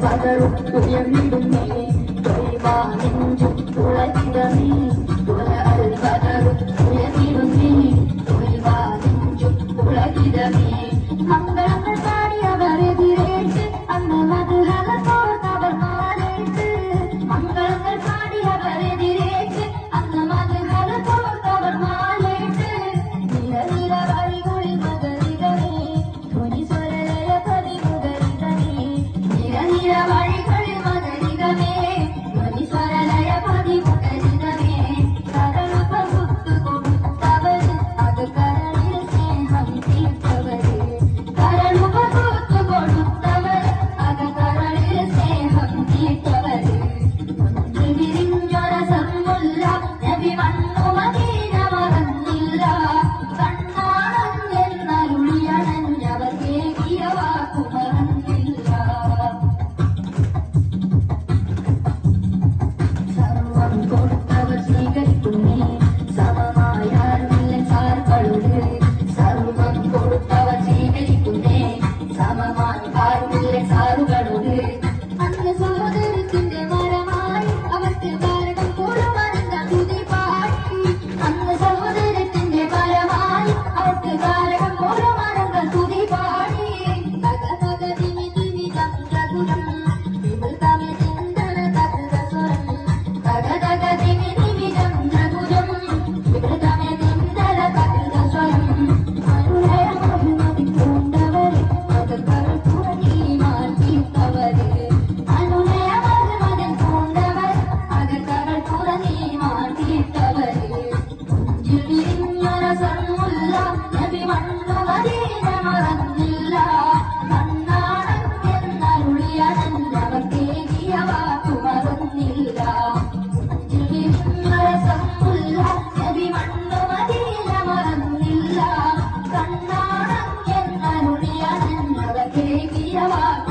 പകരും ഉയർന്നിടുന്നേ തൊഴിവാനെഞ്ചും തുളകിടമേ തുളകൾ പകരും ഉയർന്നിടുന്നേ തൊഴിവാനെഞ്ചും തുളകിടമേ മംഗളങ്ങൾ പാടിയവരെതിരേറ്റ് അന്ന് മധുരകൾ പോന്നവർ മാറേറ്റ് മംഗളങ്ങൾ പാടിയവരെതിരേറ്റ് അന്ന് മധുരകൾ പോന്നവർ മാറേറ്റ് നിര നിര വഴികളിൽ മകരിതമേ ധ്വനി സ്വരലയ പതിമുകരിതമേ നിര നിര വഴികളിൽ മകരിതമേ ധ്വനി സ്വരലയ പതിമുകരിതമേ കരളുപ മുത്തു കൊടുത്തവര് അത് കരളിൽ സ്നേഹം തീർത്തവര് കരളുപ മുത്തു കൊടുത്തവര് അത് കരളിൽ സ്നേഹം തീർത്തവര് ഒன்று വിരിഞ്ഞൊര സമ്മുല്ല നബി വന്നു മദീന മറന്നില്ല കണ്ണാടൻ എന്നരുളിയണഞ്ഞവർ കേകിയ വാക്കു മറന്നില്ല സർവം കൊടുത്തവർ സ്വീകരിക്കുന്നേ സമമായാരുമില്ല സാറുകളോട് സർവം കൊടുത്തവർ സ്വീകരിക്കുന്നേ സമമായാരുമില്ല സാറുകളോട് അന്ന് സഹോദരത്തിന്റെ മരമായി അവർക്ക് കാരണം കൂടുവാനെന്ന തുതി പാടി അന്ന് സഹോദരത്തിന്റെ മരമായി അവർക്ക് കാരണം കൂടുവാനെന്ന തുതി പാടി തക തക തിമി തിമി ചന്ദ്രകുലം വിമൃതമി ചിന്തന തകൃതസ്വരം തക തക തിമി തിമി ചന്ദ്രകുലം വിമൃതമി ചിന്തന തകൃതസ്വരം അനുലയ മഹിമതി പൂണ്ടവരെ മതകൾ തുറങ്ങി മാറ്റിത്തവരെ അനുലയ മഹിമതി പൂണ്ടവർ മതകൾ തുറങ്ങി മാറ്റിത്തവരെ നെഞ്ചിൽ വിരിഞ്ഞൊര സമ്മുല്ല നബി വന്നു മദീന മറന്നില്ല കണ്ണാടൻ എന്നരുളിയണഞ്ഞവർ കേകിയ വാക്കു മറന്നില്ല നെഞ്ചിൽ വിരിഞ്ഞൊര സമ്മുല്ല നബി വന്നു മദീന മറന്നില്ല കണ്ണാടൻ എന്നരുളിയണഞ്ഞവർ കേകിയ വാക്കു